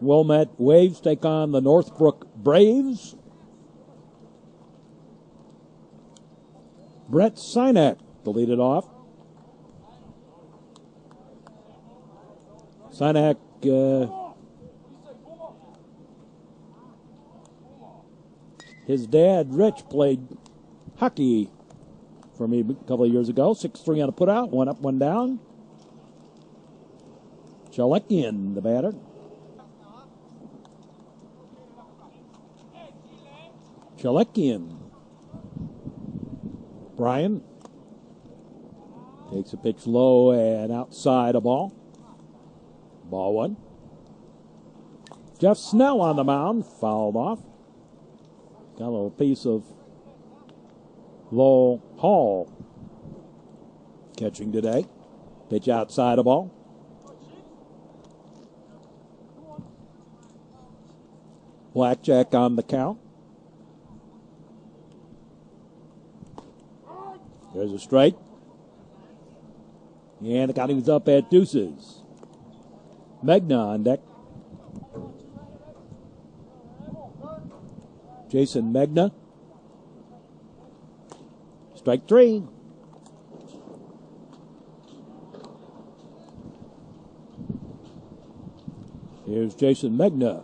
Wilmette Waves take on the Northbrook Braves. Brett Sinek to lead it off. Sinek, his dad, Rich, played hockey for me a couple of years ago. 6-3 on a putout, one up, one down. Chalekian, the batter. Chalekian. Brian takes a pitch low and outside a ball. Ball one. Jeff Snell on the mound, fouled off. Got a little piece of Lowell Hall catching today. Pitch outside a ball. Blackjack on the count. There's a strike. And the counting is up at deuces. Megna on deck. Jason Megna. Strike three. Here's Jason Megna.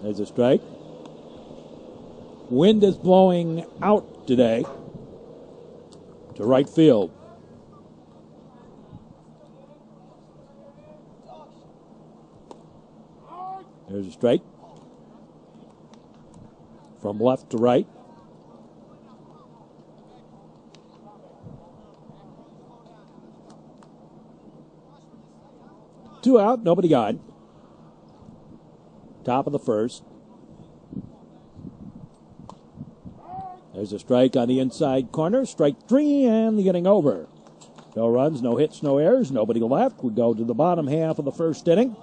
There's a strike. Wind is blowing out today to right field. There's a strike. From left to right. Two out, nobody got. Top of the first. There's a strike on the inside corner. Strike three, and the inning over. No runs, no hits, no errors, nobody left. We go to the bottom half of the first inning.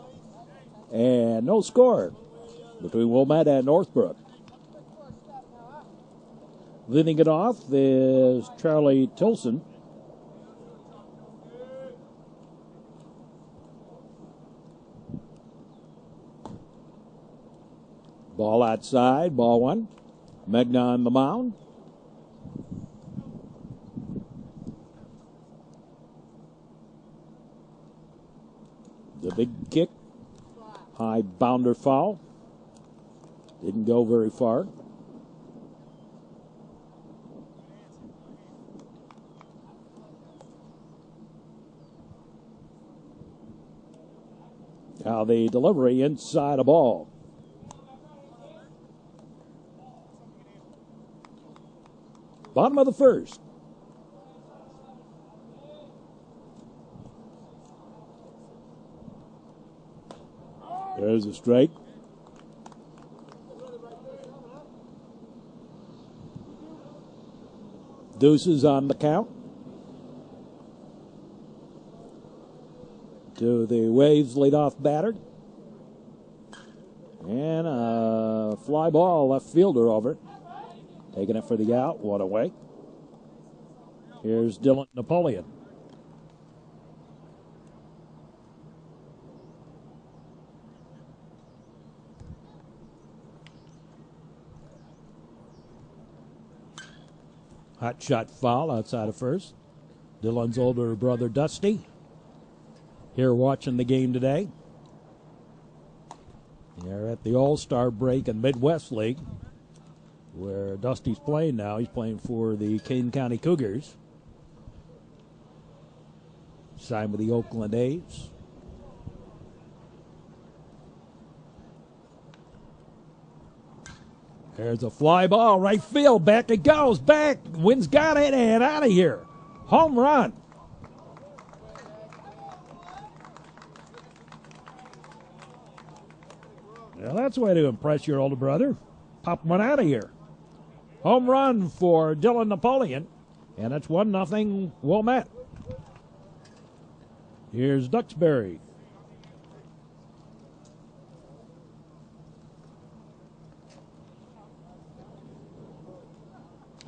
And no score between Wilmette and Northbrook. Leading it off is Charlie Tilson. Ball outside, ball one. Megna on the mound. The big kick. High bounder foul. Didn't go very far. Now the delivery inside a ball. Bottom of the first. There's a strike. Deuces on the count. To the Waves leadoff batter. And a fly ball, left fielder over it. Taking it for the out, one away. Here's Dylan Napoleon. Hot shot foul outside of first. Dylan's older brother, Dusty, here watching the game today. They're at the All-Star break in Midwest League, where Dusty's playing now. He's playing for the Kane County Cougars. Signed with the Oakland A's. There's a fly ball, right field. Back it goes. Back. Wind's got it and out of here. Home run. Well, that's a way to impress your older brother. Pop one out of here. Home run for Dylan Napoleon. And it's 1-0 Wilmette. Here's Duxbury.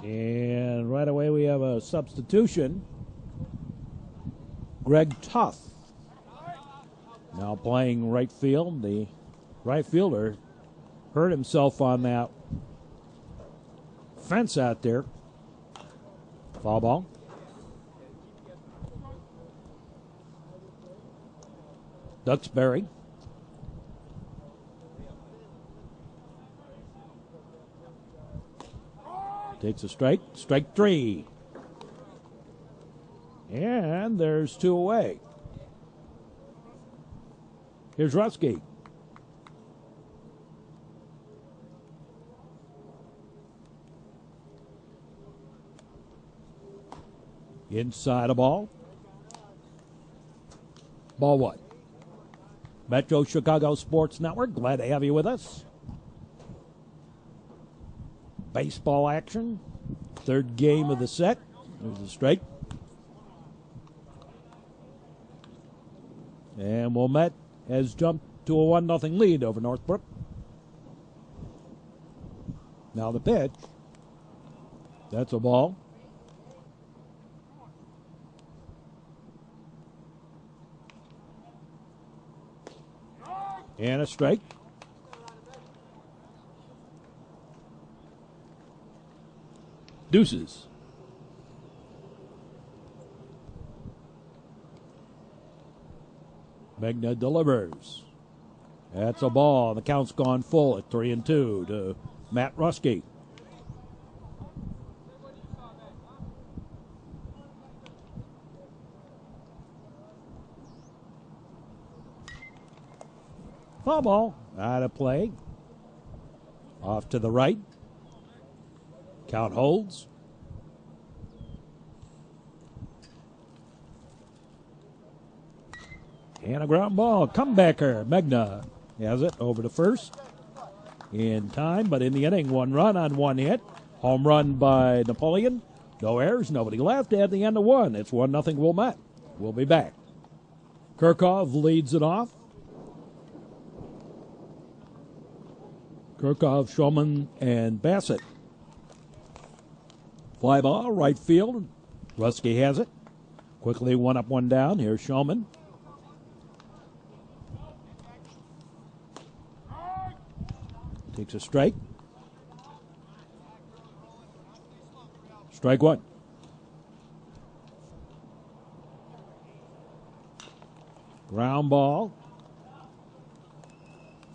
And right away we have a substitution. Greg Tuff. Now playing right field. The right fielder hurt himself on that fence out there. Foul ball. Duxbury. Takes a strike. Strike three. And there's two away. Here's Rusky. Inside a ball. Ball one. Metro Chicago Sports Network, glad to have you with us. Baseball action. Third game of the set. There's a strike. And Wilmette has jumped to a 1-0 lead over Northbrook. Now the pitch. That's a ball. And a strike. Deuces. Magna delivers. That's a ball. The count's gone full at 3-2 to Matt Rusky. Foul ball. Out of play. Off to the right. Count holds. And a ground ball. Comebacker. Megna has it over to first. In time, but in the inning, 1 run on 1 hit. Home run by Napoleon. No errors, nobody left at the end of 1. It's 1-0 Wilmette. We'll be back. Kirchhoff leads it off. Kirchhoff, Shulman, and Bassett. Fly ball, right field. Rusky has it. Quickly 1 up, 1 down. Here's Shulman. Takes a strike. Strike 1. Ground ball.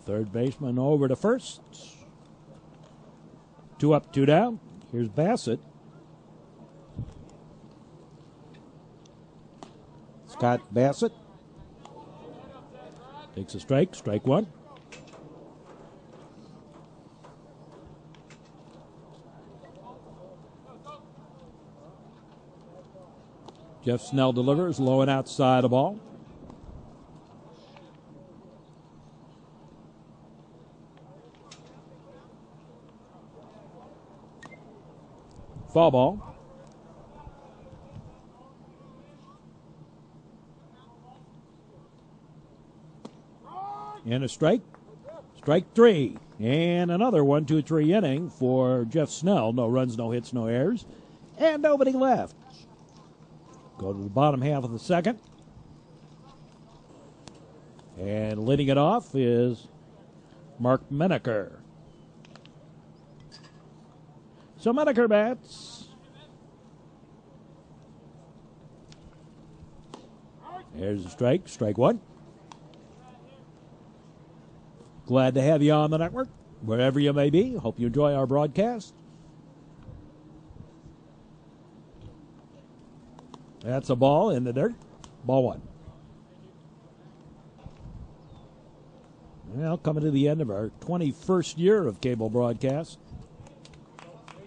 Third baseman over to first. 2 up, 2 down. Here's Bassett. Scott Bassett. Takes a strike. Strike 1. Jeff Snell delivers, low and outside the ball. Foul ball. And a strike. Strike 3. And another 1-2-3 inning for Jeff Snell. No runs, no hits, no errors. And nobody left. Go to the bottom half of the second. And leading it off is Mark Menaker. So Menaker bats. There's a strike. Strike 1. Glad to have you on the network, wherever you may be. Hope you enjoy our broadcast. That's a ball in the dirt. Ball 1. Well, coming to the end of our 21st year of cable broadcast.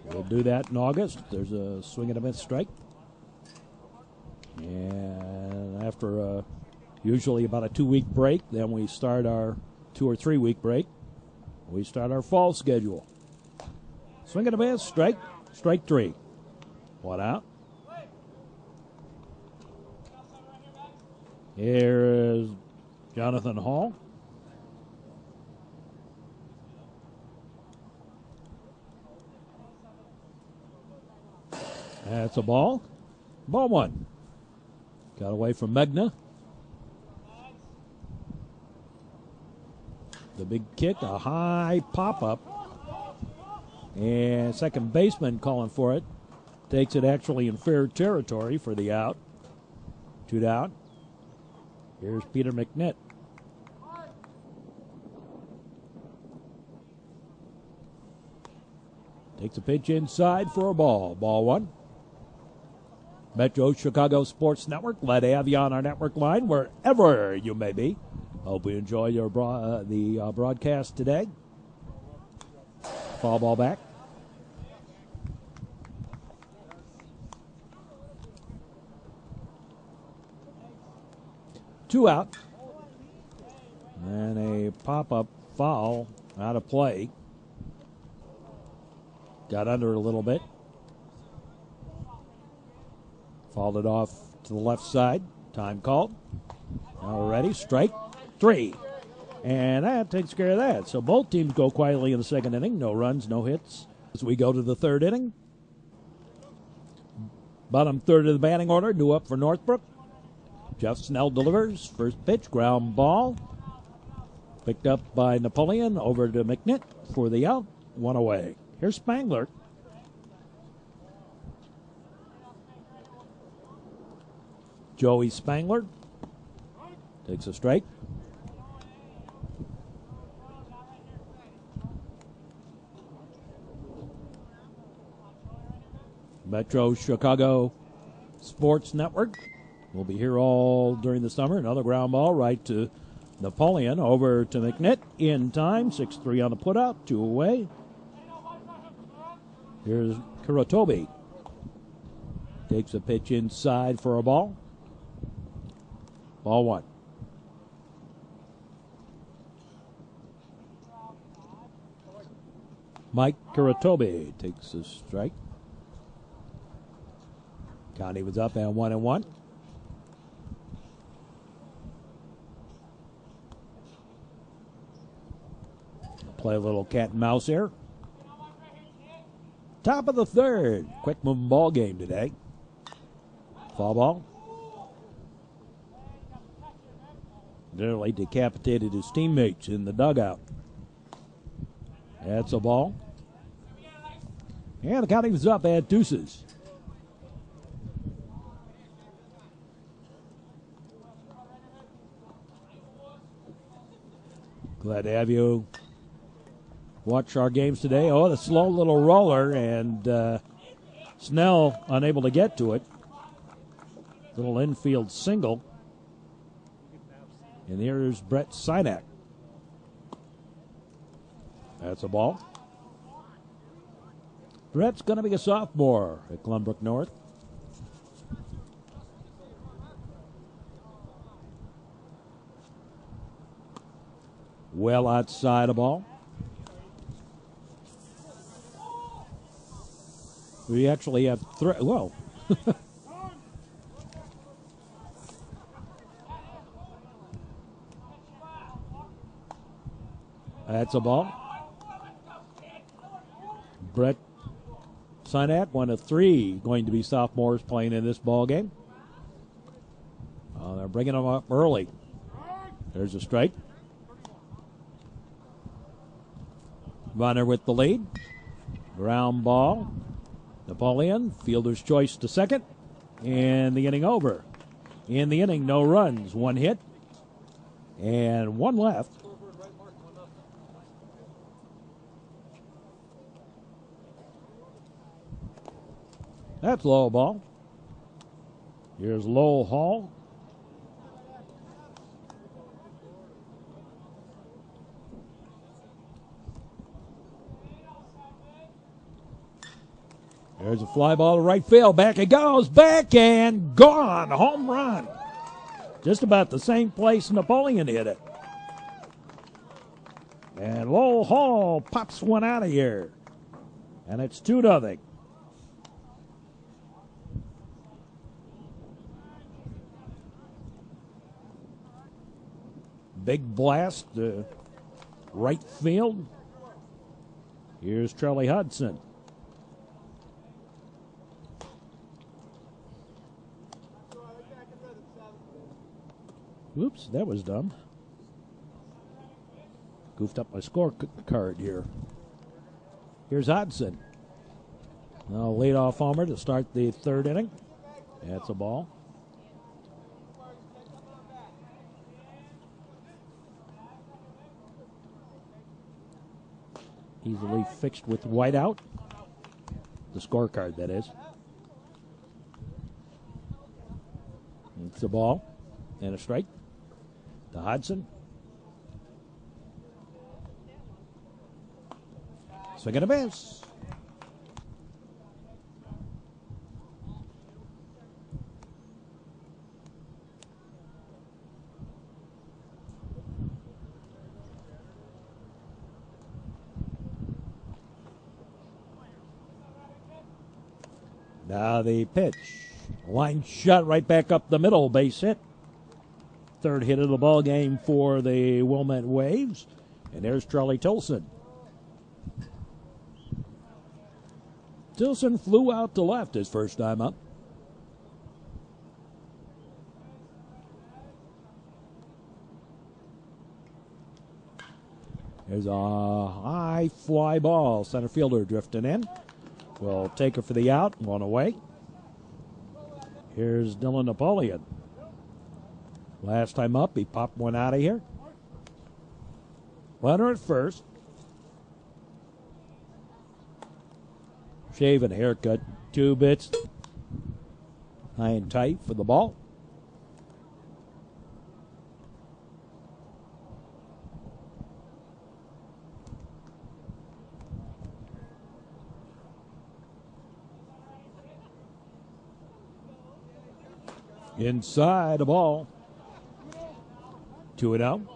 We'll do that in August. There's a swing and a miss strike. And after usually about a 2-week break, then we start our 2 or 3 week break. We start our fall schedule. Swing and a miss, strike. Strike 3. 1 out. Here is Jonathan Hall. That's a ball. Ball 1. Got away from Megna. The big kick, a high pop-up. And second baseman calling for it. Takes it actually in fair territory for the out. 2 down. Here's Peter McNitt. Takes a pitch inside for a ball. Ball 1. Metro Chicago Sports Network. Glad to have you on our network line wherever you may be. Hope you enjoy your broadcast today. Foul ball back. Two out. And a pop-up foul out of play. Got under a little bit. Fouled it off to the left side. Time called. Now we're ready. Strike 3. And that takes care of that. So both teams go quietly in the second inning. No runs, no hits. As we go to the third inning. Bottom third of the batting order. New up for Northbrook. Jeff Snell delivers. First pitch, ground ball. Picked up by Napoleon. Over to McNitt for the out. 1 away. Here's Spangler. Joey Spangler takes a strike. Metro Chicago Sports Network will be here all during the summer. Another ground ball right to Napoleon. Over to McNitt in time. 6-3 on the putout. 2 away. Here's Kuratobi. Takes a pitch inside for a ball. Ball 1. Mike Kuratobi takes a strike. County was up and 1-1. Play a little cat and mouse here. Top of the third. Quick moving ball game today. Foul ball. Nearly decapitated his teammates in the dugout. That's a ball. And the county was up at deuces. Glad to have you watch our games today. Oh, the slow little roller, and Snell unable to get to it. Little infield single. And here's Brett Sinak. That's a ball. Brett's going to be a sophomore at Glenbrook North. Well outside the ball. We actually have whoa. That's a ball. Brett Sinak, 1 of 3 going to be sophomores playing in this ball game. They're bringing them up early. There's a strike. Runner with the lead. Ground ball. Napoleon, fielder's choice to second. And the inning over. In the inning, no runs, 1 hit, and 1 left. That's low ball. Here's Lowell Hall. There's a fly ball to right field. Back it goes. Back and gone. Home run. Just about the same place Napoleon hit it. And Lowell Hall pops one out of here. And it's 2-0. Big blast to right field. Here's Charlie Hudson. Oops, that was dumb. Goofed up my scorecard here. Here's Hodgson. Now leadoff homer to start the third inning. That's a ball. Easily fixed with whiteout. The scorecard, that is. It's a ball and a strike to Hodgson. Swing and a miss. Now the pitch. Line shot right back up the middle. Base hit. Third hit of the ball game for the Wilmette Waves. And there's Charlie Tilson. Tilson flew out to left his first time up. There's a high fly ball. Center fielder drifting in. Will take her for the out. One away. Here's Dylan Napoleon. Last time up, he popped one out of here. Runner at first. Shave and haircut. 2 bits. High and tight for the ball. Inside the ball. 2-0.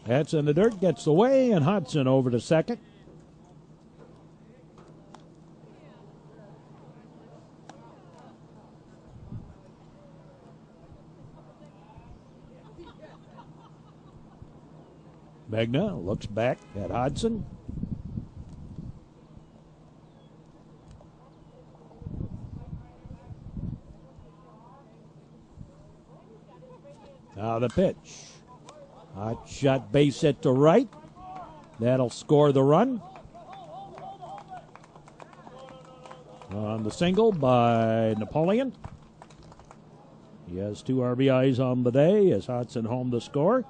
That's in the dirt, gets away, and Hodgson over to second. Magna looks back at Hodgson. Now the pitch. Hot shot, base hit to right. That'll score the run. On the single by Napoleon. He has 2 RBIs on the day as Hodgson home to score.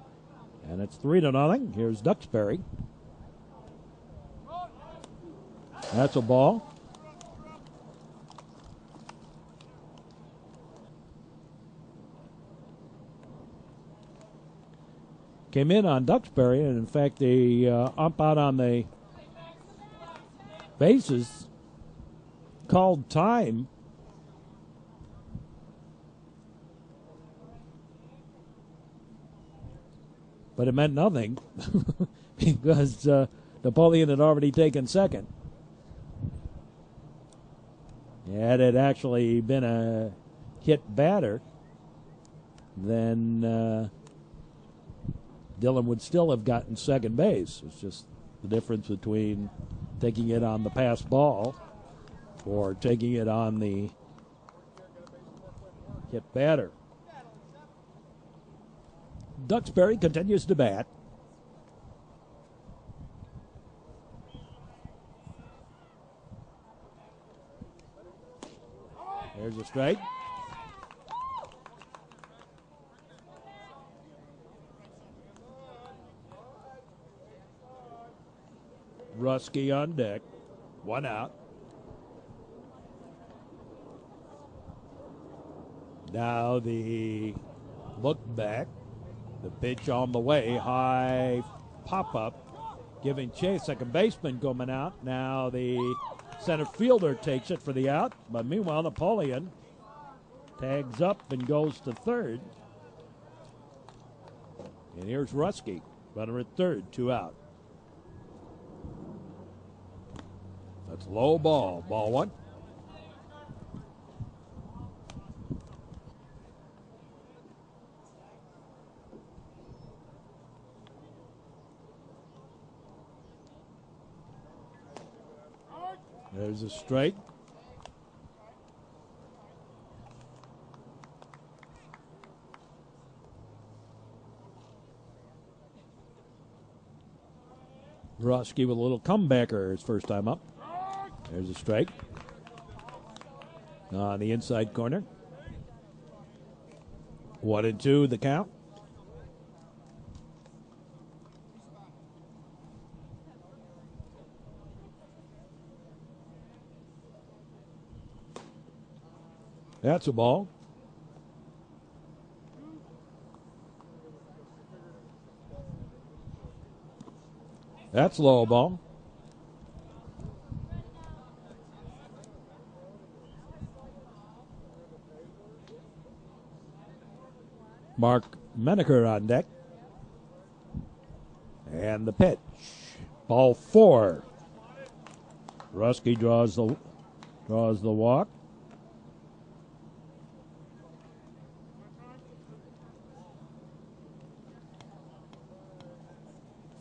And it's 3-0. Here's Duxbury. That's a ball. Came in on Duxbury, and in fact, the ump out on the bases called time. But it meant nothing because Napoleon had already taken second. Had it actually been a hit batter, then Dylan would still have gotten second base. It's just the difference between taking it on the pass ball or taking it on the hit batter. Duxbury continues to bat. There's a strike. Rusky on deck. 1 out. Now the look back. The pitch on the way. High pop-up. Giving chase. Second baseman coming out. Now the center fielder takes it for the out. But meanwhile, Napoleon tags up and goes to third. And here's Rusky. Runner at third. 2 out. That's low ball. Ball 1. There's a strike. Roski with a little comebacker his first time up. There's a strike. On the inside corner. 1-2 the count. That's a ball. That's low ball. Mark Menaker on deck. And the pitch. Ball 4. Rusky draws the walk.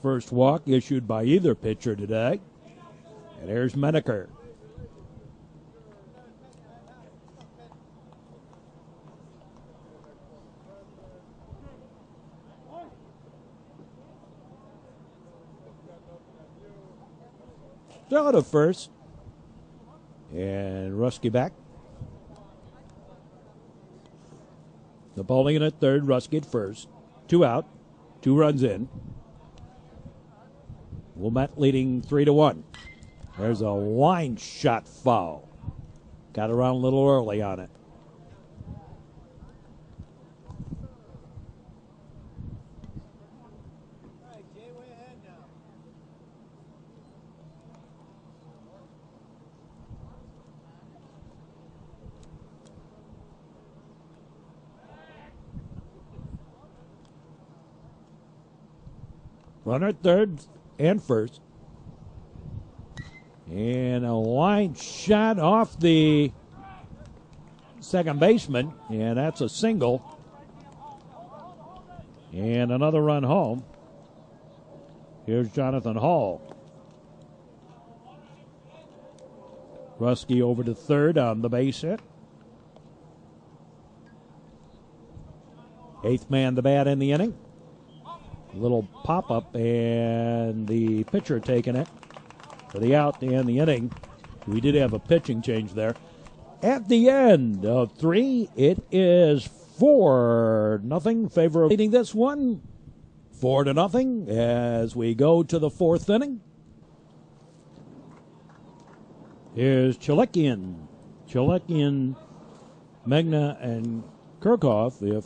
First walk issued by either pitcher today. And there's Menaker. Out of first. And Rusky back. The bowling in at third, Rusky at first. 2 out. 2 runs in. Wilmette leading 3-1. There's a line shot foul. Got around a little early on it. Runner at third and first. And a line shot off the second baseman, and that's a single. And another run home. Here's Jonathan Hall. Rusky over to third on the base hit. 8th man to bat in the inning. Little pop-up, and the pitcher taking it for the out to end the inning. We did have a pitching change there. At the end of 3, it is 4-0 favor of leading this one. 4-0 as we go to the 4th inning. Here's Chalekian, Megna, and Kirchhoff. If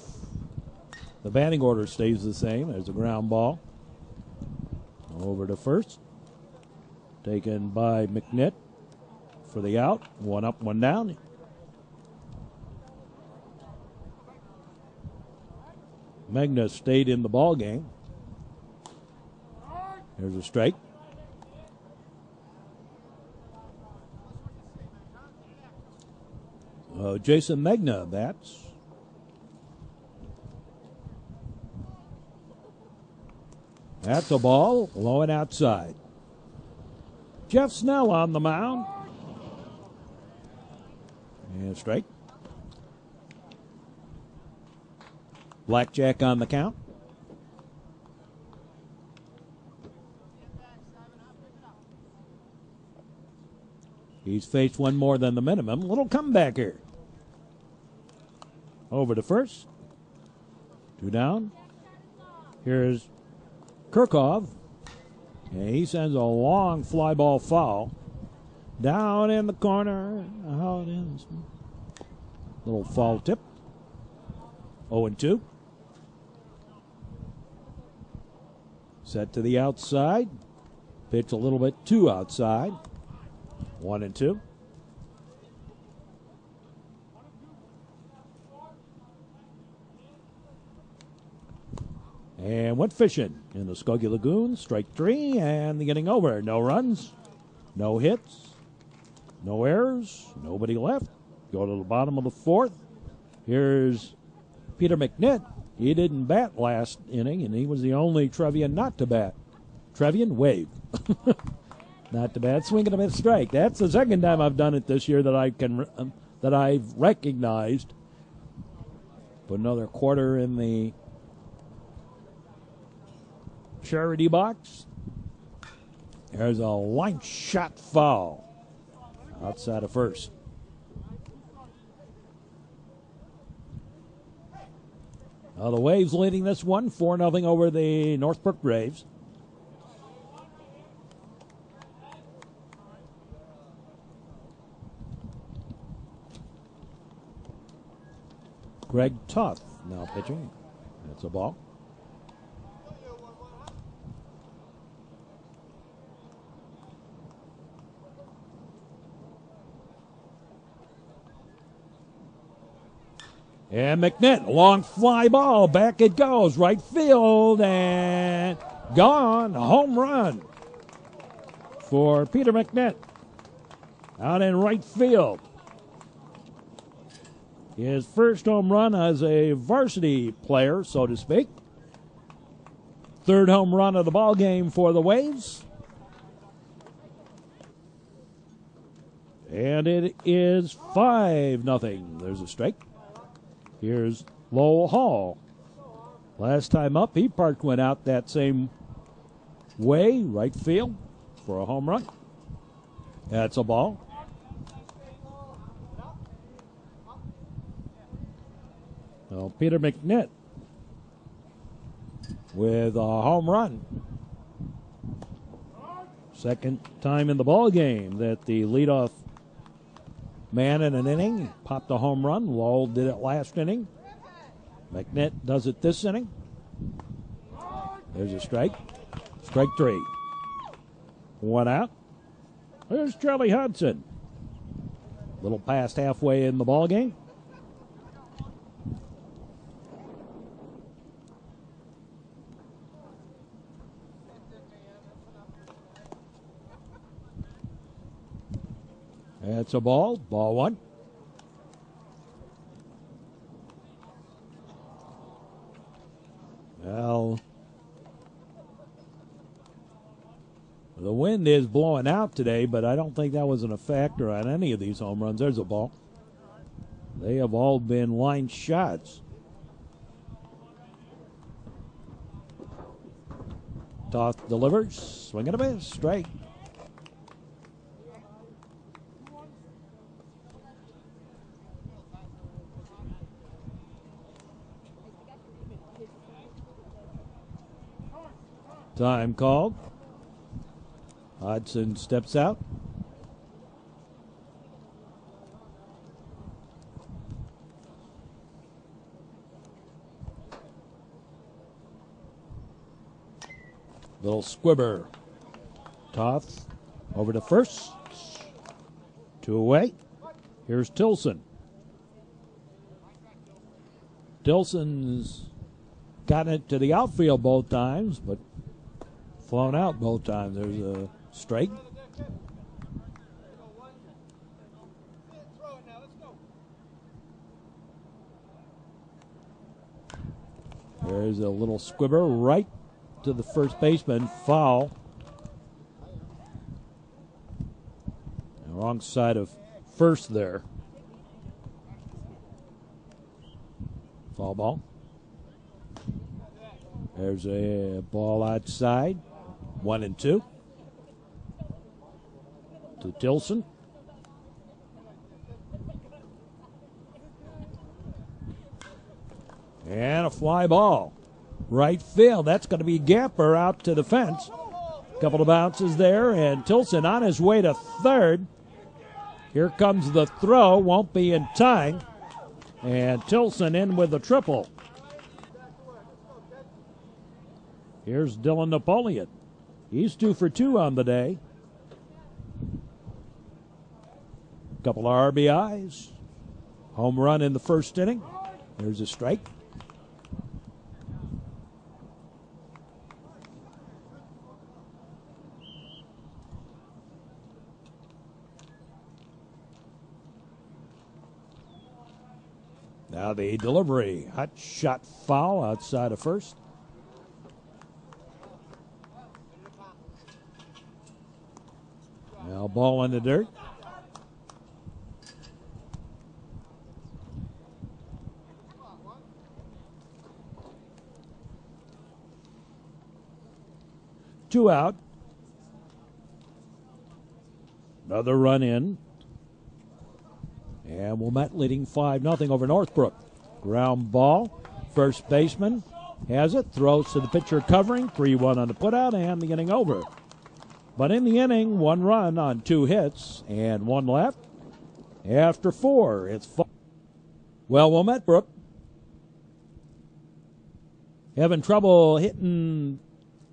the batting order stays the same, there's a ground ball. Over to first. Taken by McNitt for the out. 1 up, 1 down. Megna stayed in the ball game. There's a strike. Jason Megna bats. That's a ball, low and outside. Jeff Snell on the mound. And strike. Blackjack on the count. He's faced one more than the minimum. Little comebacker. Over to first. 2 down. Here's Kirchhoff. And he sends a long fly ball foul. Down in the corner. Out in. Little foul tip. 0-2. Set to the outside. Pitch a little bit too outside. 1-2. And went fishing in the Skokie Lagoon. Strike 3, and the inning over. No runs, no hits, no errors, nobody left. Go to the bottom of the 4th. Here's Peter McNitt. He didn't bat last inning, and he was the only Trevian not to bat. Trevian, wave. Not too bad. Swing and a miss strike. That's the second time I've done it this year that I've recognized. Put another quarter in the charity box. There's a line shot foul outside of first. Now the Waves leading this one 4-0 over the Northbrook Braves. Greg Toth now pitching. That's a ball. And McNitt, long fly ball, back it goes, right field, and gone, home run for Peter McNitt out in right field. His first home run as a varsity player, so to speak. Third home run of the ball game for the Waves. And it is 5-0. There's a strike. Here's Lowell Hall. Last time up, he went out that same way, right field, for a home run. That's a ball. Well, Peter McNitt with a home run. Second time in the ball game that the leadoff man in an inning popped a home run. Lowell did it last inning. McNitt does it this inning. There's a strike. Strike three. One out. There's Charlie Hudson. Little past halfway in the ball game. That's a ball. Ball one. Well, the wind is blowing out today, but I don't think that was a factor on any of these home runs. There's a ball. They have all been line shots. Toth delivers. Swing and a miss. Strike. Time called. Hudson steps out. Little squibber. Toth over to first. 2 away. Here's Tilson. Tilson's gotten it to the outfield both times, but flown out both times. There's a strike. There's a little squibber right to the first baseman. Foul. Wrong side of first there. Foul ball. There's a ball outside. 1-2 to Tilson. And a fly ball. Right field. That's going to be Gapper out to the fence. Couple of bounces there, and Tilson on his way to third. Here comes the throw. Won't be in time. And Tilson in with the triple. Here's Dylan Napoleon. He's 2 for 2 on the day. Couple of RBIs. Home run in the first inning. There's a strike. Now the delivery. Hot shot foul outside of first. Now ball in the dirt. Two out. Another run in. And Wilmette leading 5-0 over Northbrook. Ground ball. First baseman has it. Throws to the pitcher covering. 3-1 on the putout and the inning over. But in the inning, 1 run on 2 hits and 1 left. After 4, it's Wilmette Brook having trouble hitting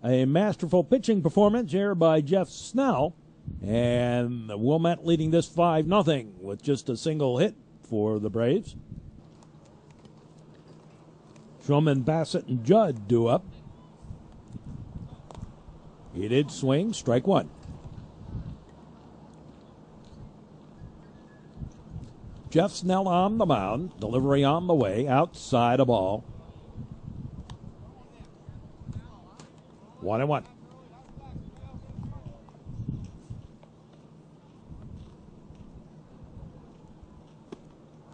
a masterful pitching performance here by Jeff Snell. And Wilmette leading this 5-0 with just a single hit for the Braves. Shulman, Bassett, and Judd due up. He did swing, strike 1. Jeff Snell on the mound, delivery on the way, outside a ball. 1-1.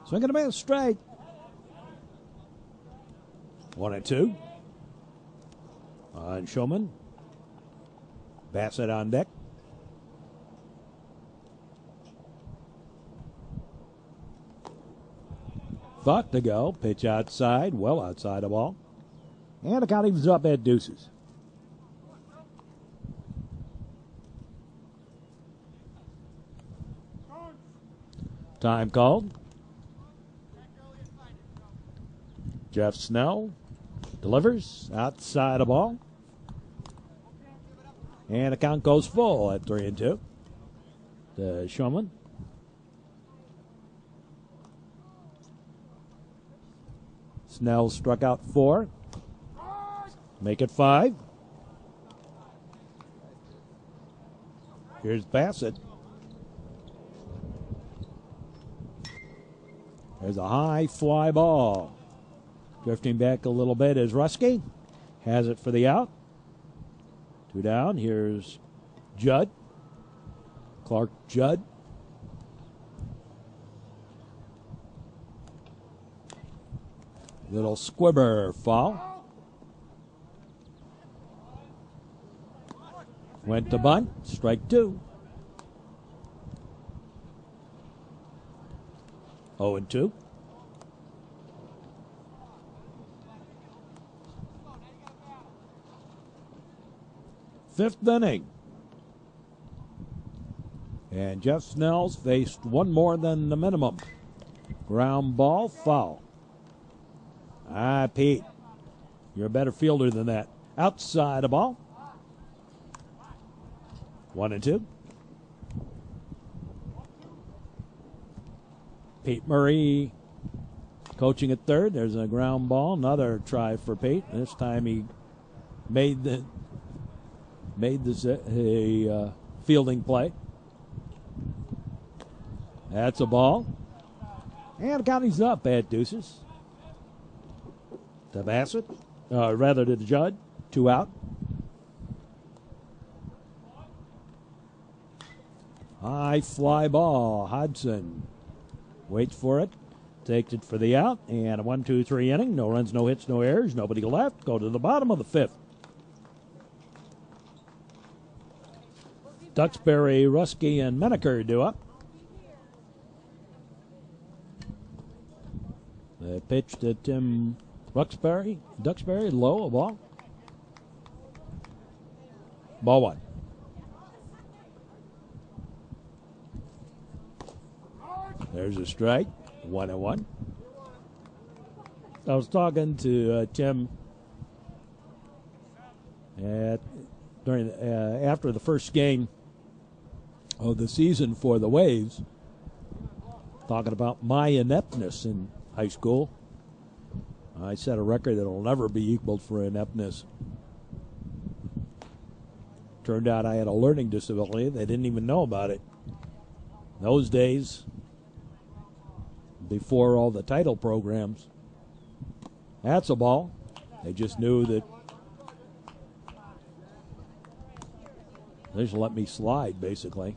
Swing and a miss, strike. 1-2. On Shulman. Bassett on deck. Thought to go. Pitch outside. Well outside the ball. And the count evens up at deuces. Time called. Jeff Snell delivers outside the ball. And the count goes full at 3-2 to Shulman. Snell struck out 4. Make it 5. Here's Bassett. There's a high fly ball. Drifting back a little bit is Ruski. Has it for the out. 2 down. Here's Judd. Clark Judd. Little squibber foul. Went to bunt. Strike 2. 0-2. Fifth inning. And Jeff Snell's faced 1 more than the minimum. Ground ball, foul. Pete, you're a better fielder than that. Outside the ball. 1-2. Pete Murray coaching at third. There's a ground ball. Another try for Pete. This time he made this a fielding play. That's a ball. And the counting's up at deuces. To Bassett. Rather to the Judd. 2 out. High fly ball. Hodson waits for it. Takes it for the out. And a 1-2-3 inning. No runs, no hits, no errors. Nobody left. Go to the bottom of the 5th. Duxbury, Ruski, and Menaker do up. The pitch to Tim Duxbury, low, a ball. Ball 1. There's a strike, 1-1. I was talking to Tim after the first game of the season for the Waves, talking about my ineptness in high school. I set a record that will never be equaled for ineptness. Turned out I had a learning disability. They didn't even know about it. In those days, before all the title programs, that's a ball. They just knew that they just let me slide, basically.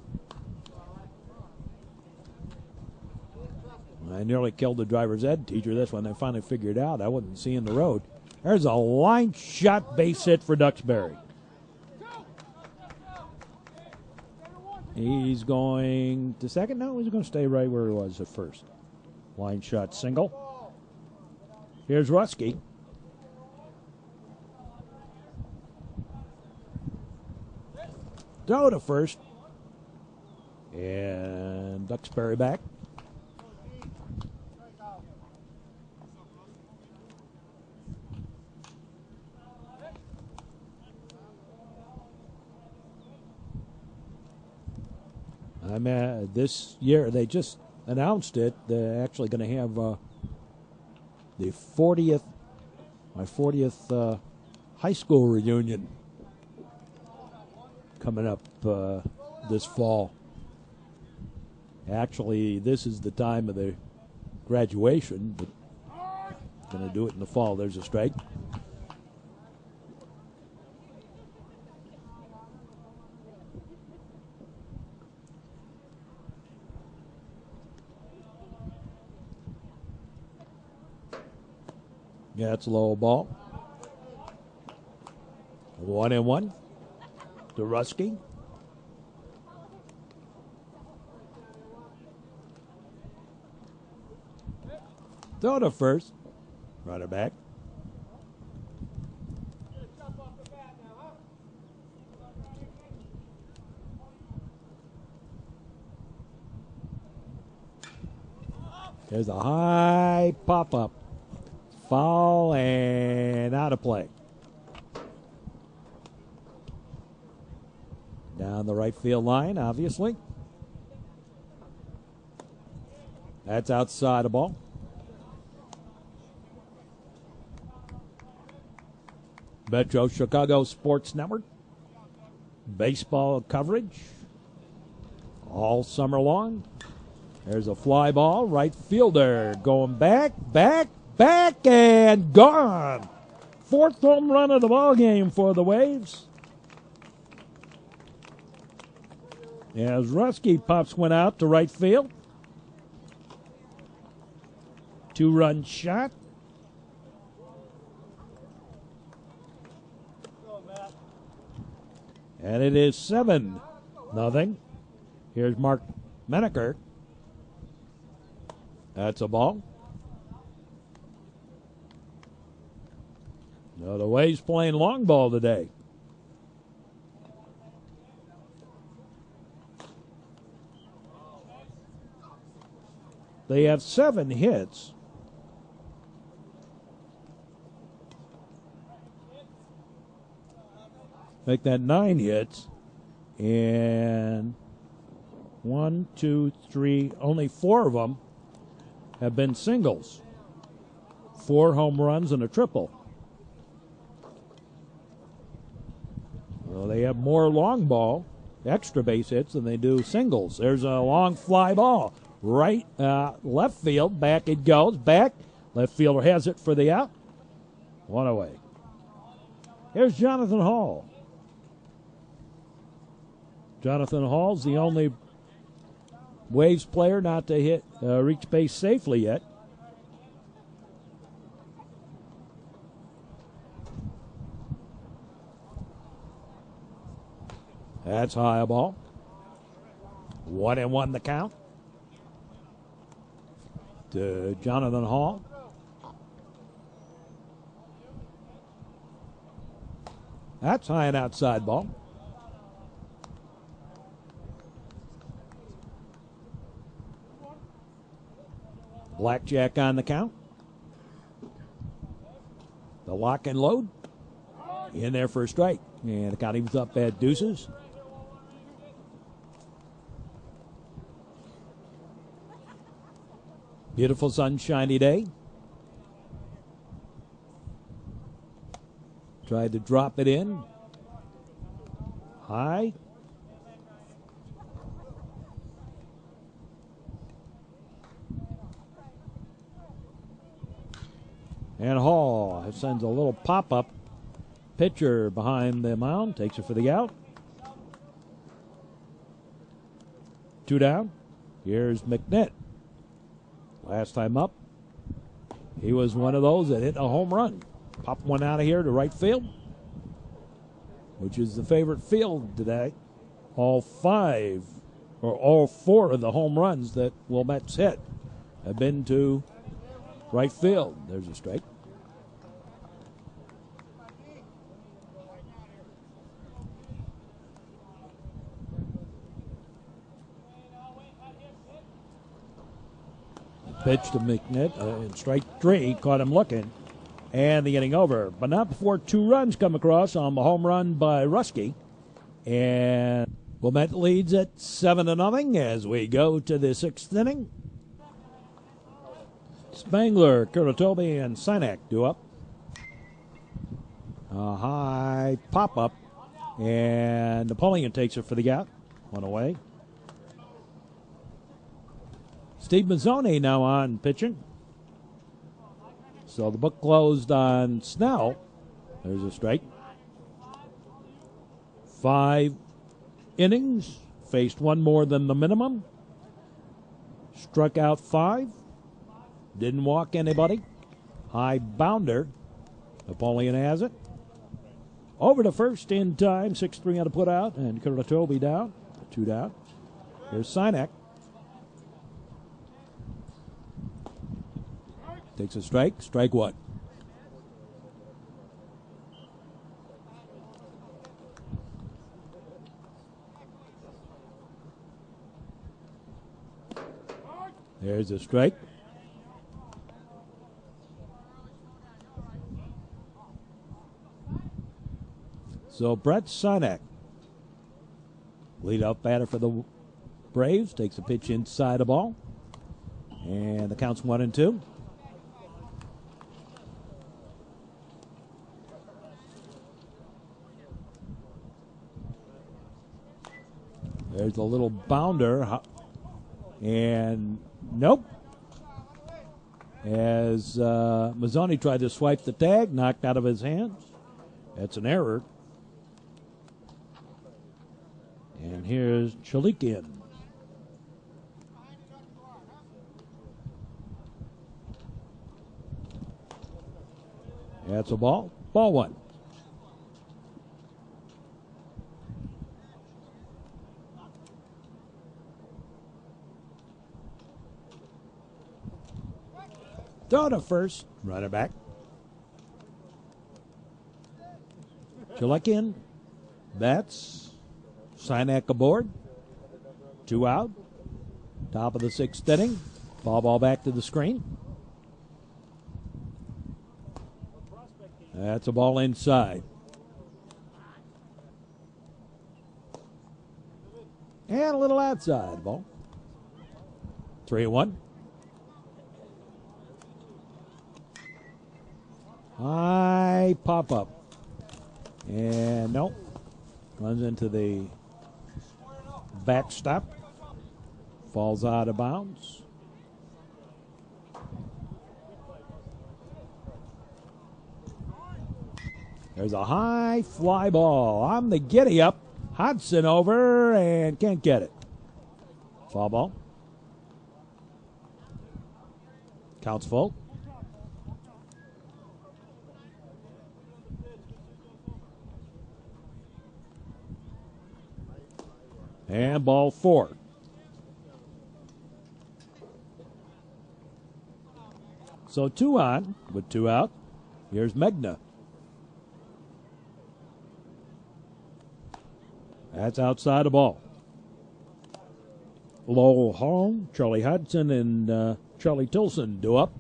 I nearly killed the driver's ed teacher this one. They finally figured out I wasn't seeing the road. There's a line shot base hit for Duxbury. He's going to second? No, he's going to stay right where he was at first. Line shot single. Here's Rusky. Throw to first. And Duxbury back. This year, they just announced it. They're actually going to have the 40th, my 40th high school reunion coming up this fall. Actually, this is the time of the graduation, but going to do it in the fall. There's a strike. Yeah, it's a low ball. 1-1 to Rusky. Throw to first. Runner back. There's a high pop-up. Foul and out of play. Down the right field line, obviously. That's outside the ball. Metro Chicago Sports Network. Baseball coverage all summer long. There's a fly ball. Right fielder going back, and gone. Fourth home run of the ball game for the Waves. As Rusky pops one out to right field. 2-run shot. And it is 7-0. Here's Mark Menaker. That's a ball. No, the Waves playing long ball today. They have 7 hits. Make that 9 hits. And 1, 2, 3, only 4 of them have been singles. 4 home runs and a triple. Well, they have more long ball, extra base hits, than they do singles. There's a long fly ball. Right, left field, back it goes, back. Left fielder has it for the out. 1 away. Here's Jonathan Hall. Jonathan Hall's the only Waves player not to hit reach base safely yet. That's high a ball. 1-1 the count to Jonathan Hall. That's high and outside ball. Blackjack on the count. The lock and load. In there for a strike. And the count evens up at deuces. Beautiful sunshiny day. Tried to drop it in. High. And Hall sends a little pop-up. Pitcher behind the mound. Takes it for the out. 2 down. Here's McNitt. Last time up, he was one of those that hit a home run. Popped one out of here to right field, which is the favorite field today. All four of the home runs that Wilmette's hit have been to right field. There's a strike. Pitch to McNitt in strike three. Caught him looking. And the inning over. But not before 2 runs come across on the home run by Rusky. And Wilmette leads at 7-0 as we go to the 6th inning. Spangler, Kuratobi, and Sinek do up. A high pop-up. And Napoleon takes it for the out. One away. Steve Mazzoni now on pitching. So the book closed on Snell. There's a strike. 5 innings. Faced 1 more than the minimum. Struck out 5. Didn't walk anybody. High bounder. Napoleon has it. Over to first in time. 6-3 on a put out. And Kuratobi down. 2 down. Here's Sinek. Takes a strike. Strike 1. There's a strike. So Brett Sinek, leadoff batter for the Braves, takes a pitch inside the ball. And the count's 1-2. There's a little bounder. And nope. As Mazzoni tried to swipe the tag, knocked out of his hands. That's an error. And here's Chalikian. That's a ball. Ball 1. Throw to first. Runner back. Chalikian. That's Sinek aboard. 2 out. Top of the 6th inning. Ball back to the screen. That's a ball inside. And a little outside ball. 3-1. High pop-up. And nope. Runs into the backstop. Falls out of bounds. There's a high fly ball on the giddy-up. Hodson over and can't get it. Foul ball. Counts full. And ball 4. So 2 on with 2 out. Here's Megna. That's outside the ball. Lowell Hall, Charlie Hudson, and Charlie Tilson do up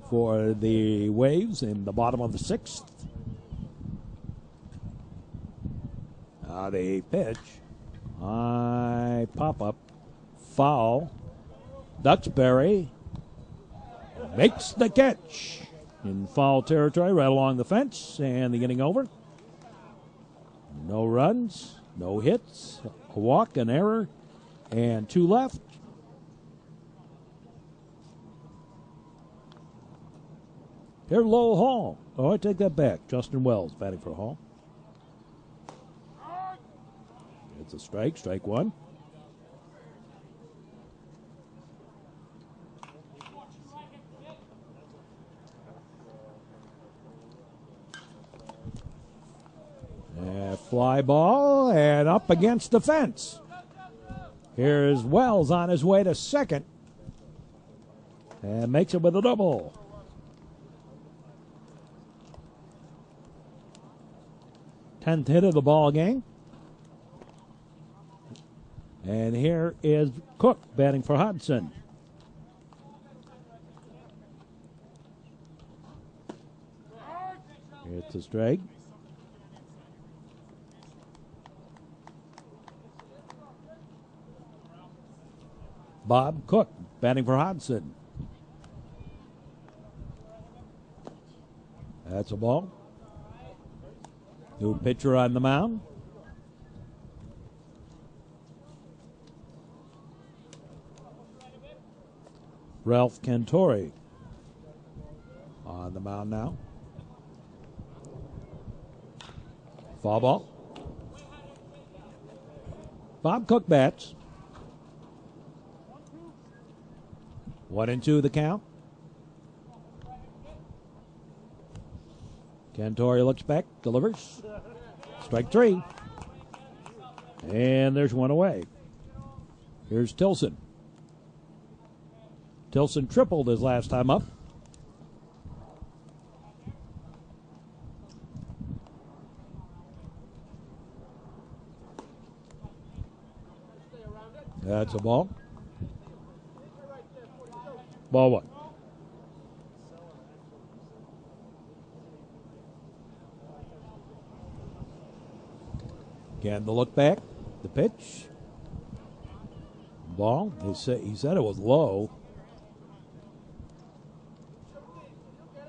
for the Waves in the bottom of the 6th. The pitch. High pop-up. Foul. Duxbury makes the catch in foul territory right along the fence, and the inning over. No runs, no hits, a walk, an error, and 2 left. Here's Lowell Hall. Oh, I take that back. Justin Wells batting for Hall. It's a strike, strike 1. Fly ball and up against the fence. Here's Wells on his way to second and makes it with a double. 10th hit of the ball game. And here is Cook batting for Hudson. It's a strike. Bob Cook batting for Hodson. That's a ball. New pitcher on the mound. Ralph Cantori on the mound now. Foul ball. Bob Cook bats. 1-2 the count. Cantori looks back, delivers. Strike three. And there's one away. Here's Tilson. Tilson tripled his last time up. That's a ball. Ball one. Again, the look back, the pitch. Ball. He said it was low.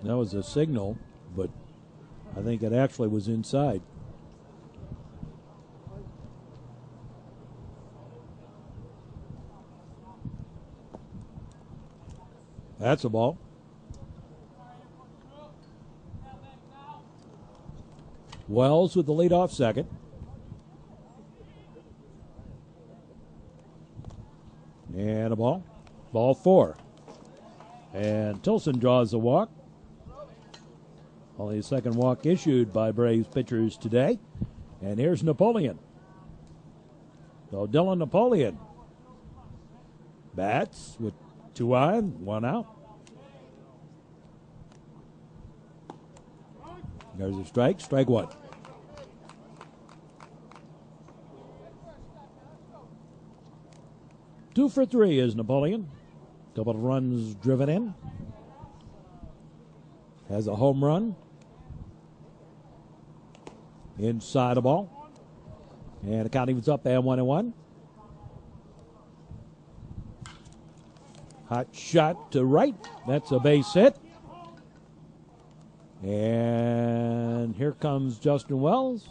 That was a signal, but I think it actually was inside. That's a ball. Wells with the leadoff second. And a ball. Ball four. And Tilson draws the walk. Only a second walk issued by Braves pitchers today. And here's Napoleon. So Dylan Napoleon bats with 2 on, 1 out. There's a strike. Strike one. Two for three is Napoleon. Couple of runs driven in. Has a home run. Inside a ball. And the count evens up and 1-1. Hot shot to right. That's a base hit. And here comes Justin Wells.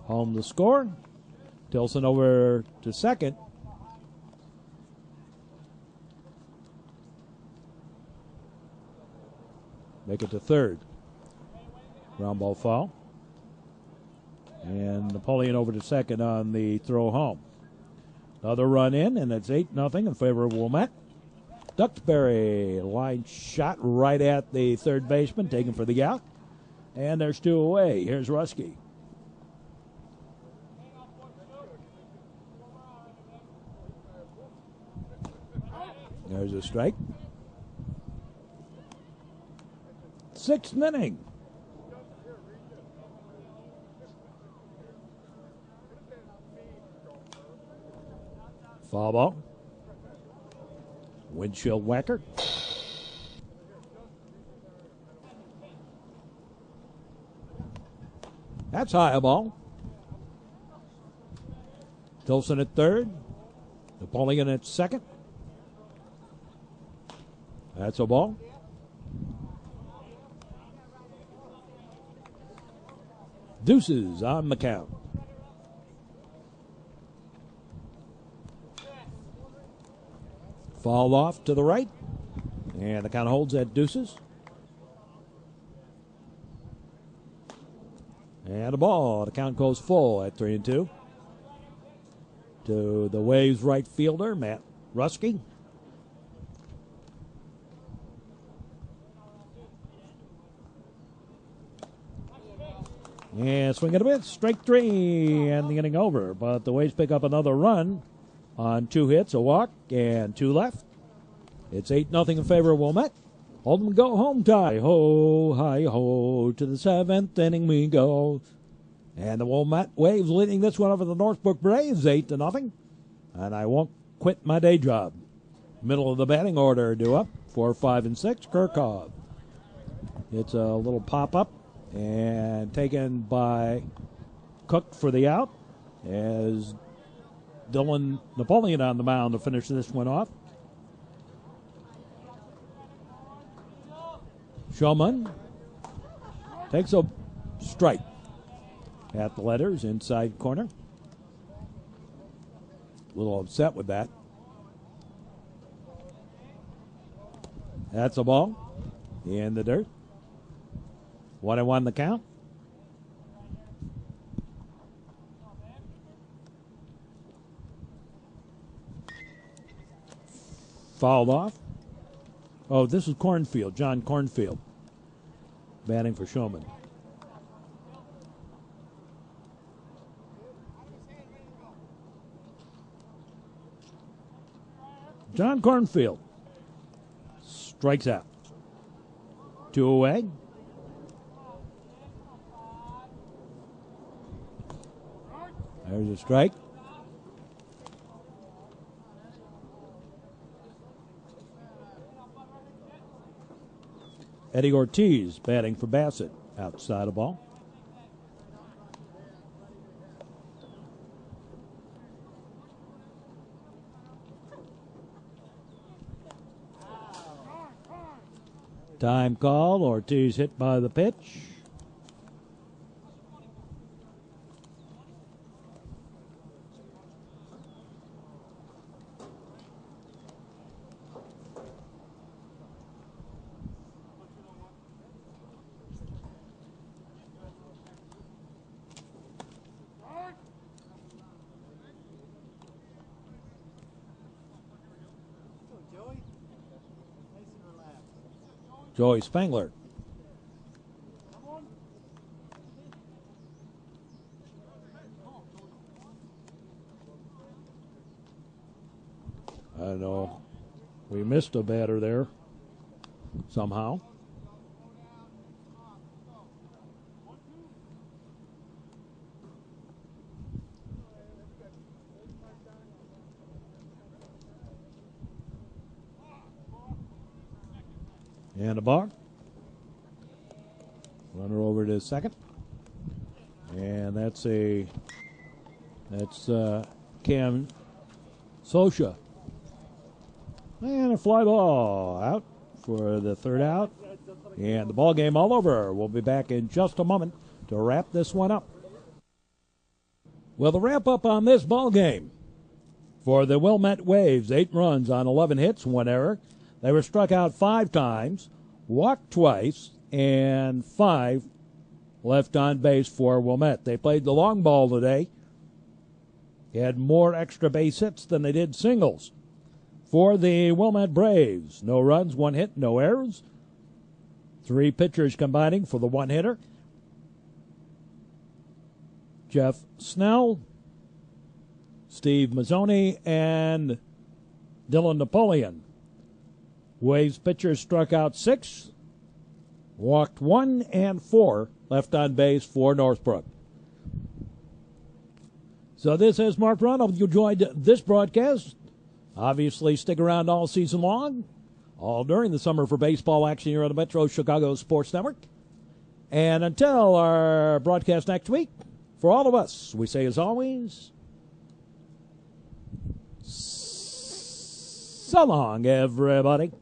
Home to score. Tilson over to second. Make it to third. Ground ball foul. And Napoleon over to second on the throw home. Another run in, and it's 8-0 in favor of Wilmette. Duxbury, line shot right at the third baseman, taken for the out. And there's 2 away. Here's Rusky. There's a strike. 6th inning. Foul ball. Windshield whacker. That's high a ball. Tilson at third. Napoleon at second. That's a ball. Deuces on the count. Fall off to the right. And the count holds at deuces. And a ball. The count goes full at 3-2. To the Waves right fielder, Matt Rusky. And swing it a bit. Strike three. And the inning over. But the Waves pick up another run on 2 hits, a walk, and 2 left. It's 8-0 in favor of Wilmette. Hold 'em, go home tie. Ho, hi, ho. To the 7th inning we go. And the Wilmette Waves leading this one over the Northbrook Braves, 8-0. And I won't quit my day job. Middle of the batting order due up. 4, 5, and 6. Kirkov. It's a little pop-up and taken by Cook for the out as Dylan Napoleon on the mound to finish this one off. Showman takes a strike at the letters, inside corner. A little upset with that. That's a ball in the dirt. 1-1 the count. Fouled off. Oh, this is Cornfield, John Cornfield, batting for Showman. John Cornfield strikes out. 2 away. There's a strike. Eddie Ortiz batting for Bassett. Outside the ball. Time call. Ortiz hit by the pitch. Joey Spangler. I know we missed a batter there somehow. And a ball. Runner over to second. And that's Cam Sosha. And a fly ball out for the third out. And the ball game all over. We'll be back in just a moment to wrap this one up. Well, the wrap up on this ball game for the Wilmette Waves, 8 runs on 11 hits, 1 error. They were struck out 5 times, walked twice, and 5 left on base for Wilmette. They played the long ball today. They had more extra base hits than they did singles. For the Wilmette Braves, no runs, 1 hit, no errors. 3 pitchers combining for the 1 hitter. Jeff Snell, Steve Mazzoni, and Dylan Napoleon. Waves pitchers struck out 6, walked 1, and 4 left on base for Northbrook. So this is Mark Ron. Hope you enjoyed this broadcast. Obviously, stick around all season long, all during the summer for baseball action here on the Metro Chicago Sports Network. And until our broadcast next week, for all of us, we say as always, so long, everybody.